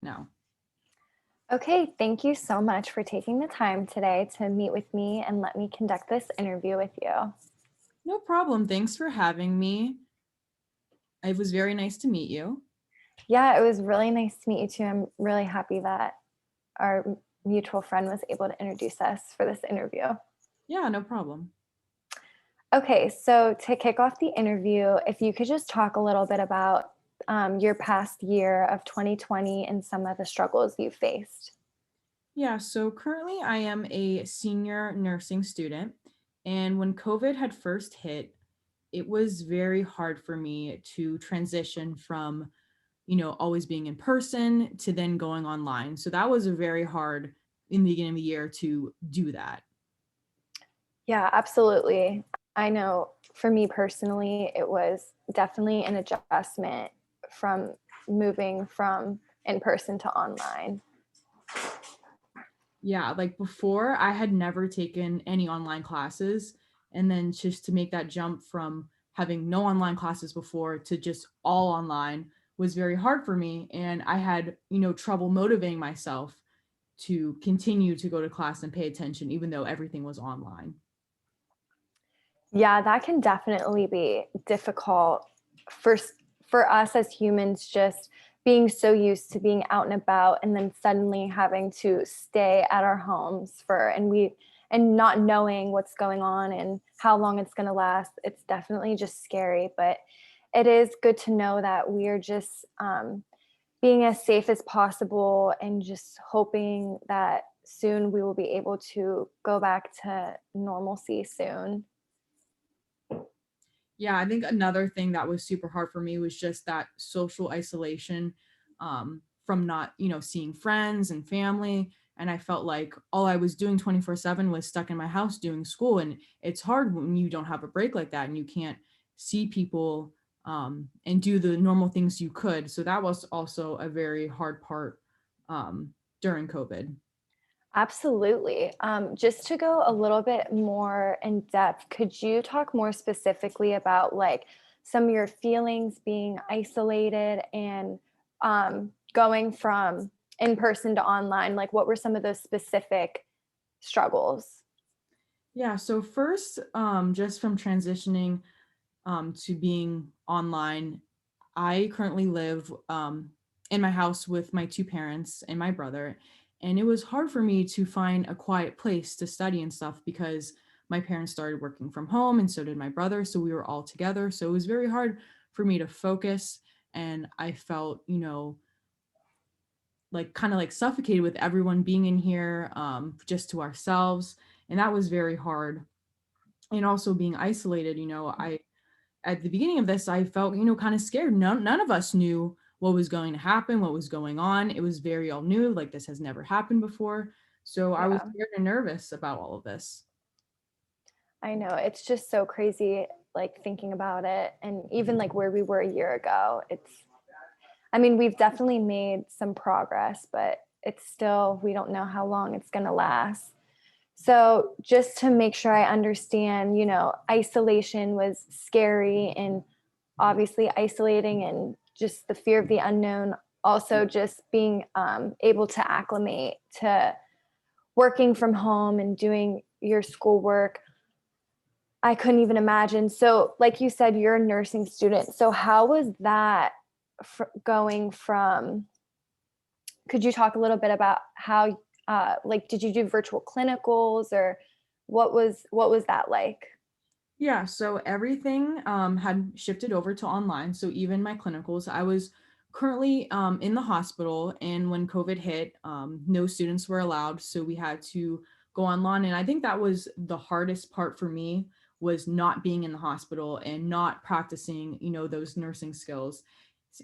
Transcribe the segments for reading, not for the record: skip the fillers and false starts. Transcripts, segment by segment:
now. Okay, thank you so much for taking the time today to meet with me and let me conduct this interview with you. No problem. Thanks for having me. It was very nice to meet you. Yeah, it was really nice to meet you too. I'm really happy that our mutual friend was able to introduce us for this interview. Yeah, no problem. Okay, so to kick off the interview, if you could just talk a little bit about your past year of 2020 and some of the struggles you faced. Yeah, so currently I am a senior nursing student. And when COVID had first hit, it was very hard for me to transition from, always being in person to then going online. So that was a very hard in the beginning of the year to do that. Yeah, absolutely. I know for me personally, it was definitely an adjustment from moving from in person to online. Yeah, like before, I had never taken any online classes. And then just to make that jump from having no online classes before to just all online was very hard for me. And I had, trouble motivating myself to continue to go to class and pay attention, even though everything was online. Yeah, that can definitely be difficult for for us as humans just being so used to being out and about and then suddenly having to stay at our homes for and not knowing what's going on and how long it's going to last. It's definitely just scary, but it is good to know that we're just being as safe as possible and just hoping that soon we will be able to go back to normalcy soon. Yeah, I think another thing that was super hard for me was just that social isolation from not, seeing friends and family. And I felt like all I was doing 24/7 was stuck in my house doing school. And it's hard when you don't have a break like that and you can't see people and do the normal things you could. So that was also a very hard part during COVID. Absolutely. Just to go a little bit more in depth, could you talk more specifically about like some of your feelings being isolated and going from in person to online? Like, what were some of those specific struggles? Yeah, so first, just from transitioning to being online. I currently live in my house with my two parents and my brother. And it was hard for me to find a quiet place to study and stuff because my parents started working from home and so did my brother. So we were all together. So it was very hard for me to focus. And I felt, like kind of like suffocated with everyone being in here just to ourselves. And that was very hard. And also being isolated, I at the beginning of this, I felt, kind of scared. None of us knew what was going to happen, what was going on. It was very all new, like this has never happened before. So I was Yeah, scared and nervous about all of this. I know. It's just so crazy, like thinking about it. And even like where we were a year ago, I mean, we've definitely made some progress, but it's still, we don't know how long it's going to last. So, just to make sure I understand, isolation was scary and obviously isolating, and just the fear of the unknown. Also, just being able to acclimate to working from home and doing your schoolwork. I couldn't even imagine. So, like you said, you're a nursing student. So, how was that going from could you talk a little bit about how like did you do virtual clinicals or what was that like? Yeah, so everything had shifted over to online. So even my clinicals, I was currently in the hospital, and when COVID hit, no students were allowed, so we had to go online. And I think that was the hardest part for me was not being in the hospital and not practicing, those nursing skills.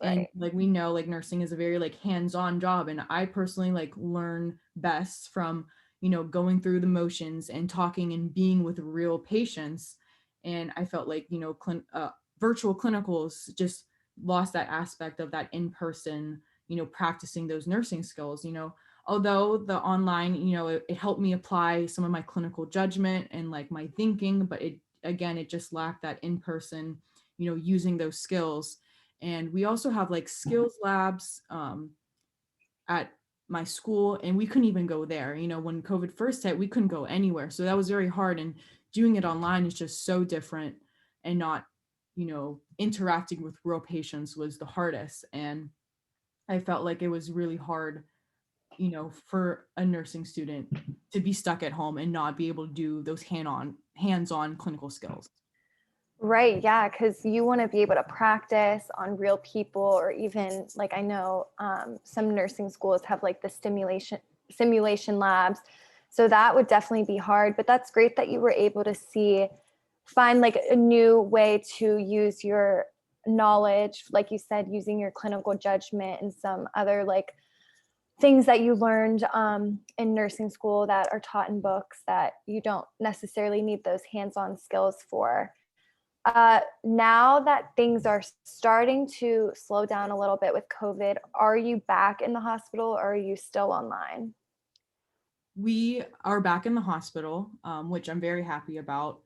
And Right. like we know, like nursing is a very like hands-on job, and I personally like learn best from going through the motions and talking and being with real patients. And I felt like virtual clinicals just lost that aspect of that in person, practicing those nursing skills. Although the online, it helped me apply some of my clinical judgment and like my thinking, but it just lacked that in person, using those skills. And we also have like skills labs. at my school, and we couldn't even go there. When COVID first hit, we couldn't go anywhere. So that was very hard. And doing it online is just so different, and not, interacting with real patients was the hardest. And I felt like it was really hard, for a nursing student to be stuck at home and not be able to do those hands-on clinical skills. Right, yeah, because you want to be able to practice on real people, or even like I know some nursing schools have like the simulation labs, so that would definitely be hard. But that's great that you were able to find like a new way to use your knowledge, like you said, using your clinical judgment and some other like things that you learned in nursing school that are taught in books that you don't necessarily need those hands-on skills for. Now that things are starting to slow down a little bit with COVID, are you back in the hospital or are you still online? We are back in the hospital, which I'm very happy about.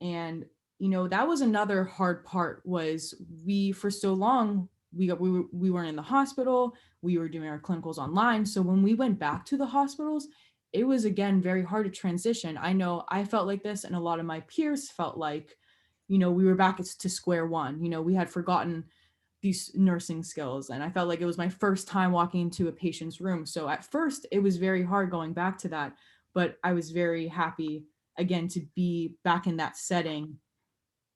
And that was another hard part. Was we for so long we weren't in the hospital. We were doing our clinicals online. So when we went back to the hospitals, it was again very hard to transition. I know I felt like this, and a lot of my peers felt like, we were back to square one. We had forgotten these nursing skills, and I felt like it was my first time walking into a patient's room. So at first it was very hard going back to that, but I was very happy again to be back in that setting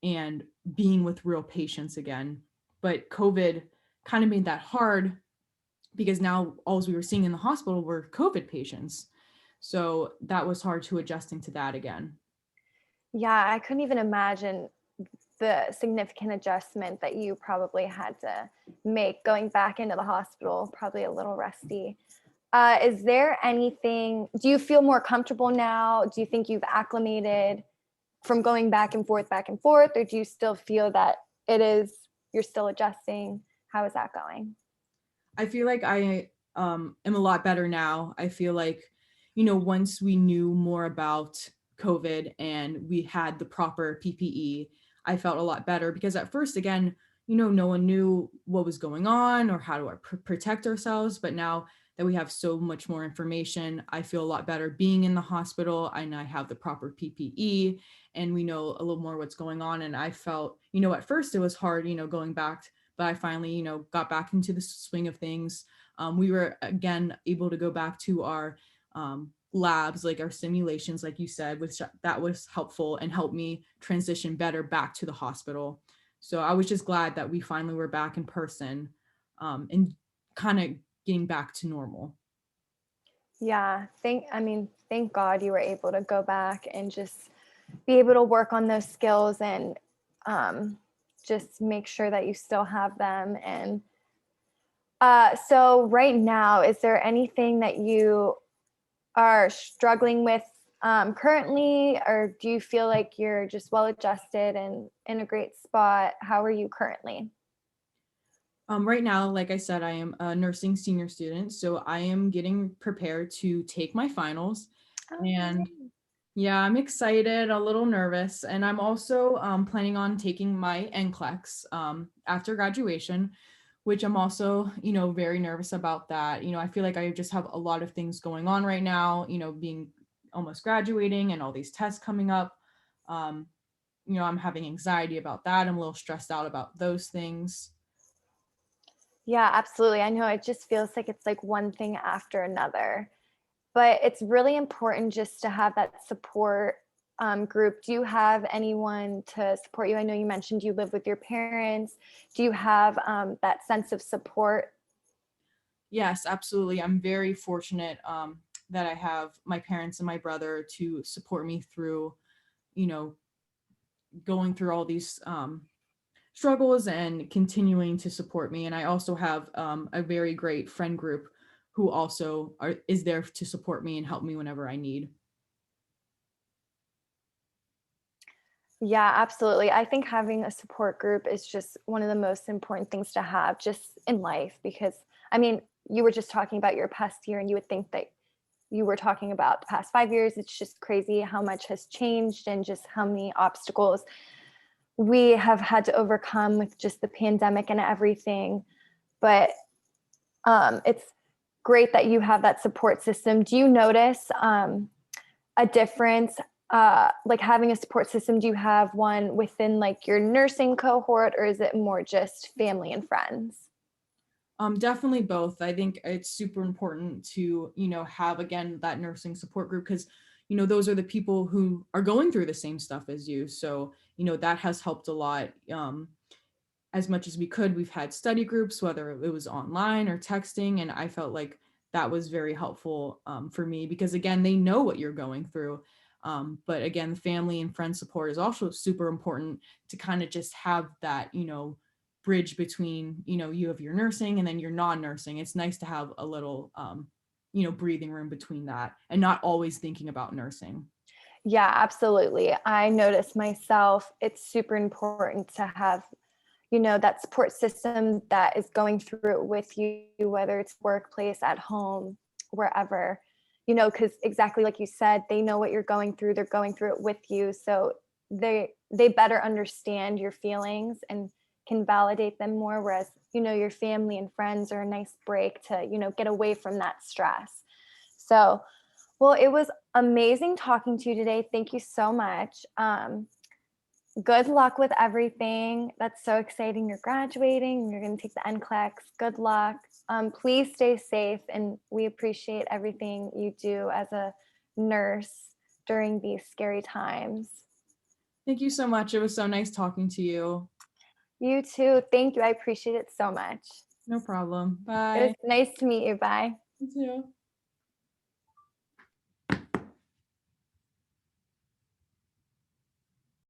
and being with real patients again. But COVID kind of made that hard, because now all we were seeing in the hospital were COVID patients. So that was hard to adjusting to that again. Yeah, I couldn't even imagine the significant adjustment that you probably had to make going back into the hospital, probably a little rusty. Is there anything, do you feel more comfortable now? Do you think you've acclimated from going back and forth, or do you still feel that you're still adjusting? How is that going? I feel like I am a lot better now. I feel like, once we knew more about COVID and we had the proper PPE, I felt a lot better, because at first, again, no one knew what was going on or how to protect ourselves. But now that we have so much more information, I feel a lot better being in the hospital, and I have the proper PPE, and we know a little more what's going on. And I felt, at first it was hard, going back, but I finally, got back into the swing of things. We were again able to go back to our labs, like our simulations, like you said, which that was helpful and helped me transition better back to the hospital. So I was just glad that we finally were back in person, and kind of getting back to normal. Yeah, thank God you were able to go back and just be able to work on those skills and um, just make sure that you still have them. And so right now, is there anything that you are struggling with currently, or do you feel like you're just well adjusted and in a great spot? How are you currently? Right now, like I said, I am a nursing senior student, so I am getting prepared to take my finals. Oh, And yeah, I'm excited, a little nervous, and I'm also planning on taking my NCLEX after graduation, which I'm also, very nervous about that. I feel like I just have a lot of things going on right now, being almost graduating and all these tests coming up. Um, I'm having anxiety about that. I'm a little stressed out about those things. yeah, absolutely. I know it just feels like it's like one thing after another, but it's really important just to have that support group. Do you have anyone to support you? I know you mentioned you live with your parents. Do you have that sense of support? Yes, absolutely. I'm very fortunate that I have my parents and my brother to support me through, you know, going through all these struggles and continuing to support me. And I also have a very great friend group who also is there to support me and help me whenever I need. Yeah, absolutely. I think having a support group is just one of the most important things to have just in life, because I mean, you were just talking about your past year and you would think that you were talking about the past 5 years. It's just crazy how much has changed and just how many obstacles we have had to overcome with just the pandemic and everything. But it's great that you have that support system. Do you notice a difference, like having a support system? Do you have one within like your nursing cohort, or is it more just family and friends? Definitely both. I think it's super important to, have again that nursing support group because, those are the people who are going through the same stuff as you. So, that has helped a lot. As much as we could, we've had study groups, whether it was online or texting, and I felt like that was very helpful for me because again, they know what you're going through. But again, family and friend support is also super important to kind of just have that, bridge between, you have your nursing and then your non-nursing. It's nice to have a little, breathing room between that and not always thinking about nursing. Yeah, absolutely. I notice myself, it's super important to have, that support system that is going through it with you, whether it's workplace, at home, wherever, because exactly like you said, they know what you're going through. They're going through it with you. So they better understand your feelings and can validate them more. Whereas, your family and friends are a nice break to, get away from that stress. So, well, it was amazing talking to you today. Thank you so much. Good luck with everything. That's so exciting. You're graduating. You're going to take the NCLEX. Good luck. Please stay safe, and we appreciate everything you do as a nurse during these scary times. Thank you so much. It was so nice talking to you. You too. Thank you. I appreciate it so much. No problem. It was Bye. nice to meet you. Bye. You too.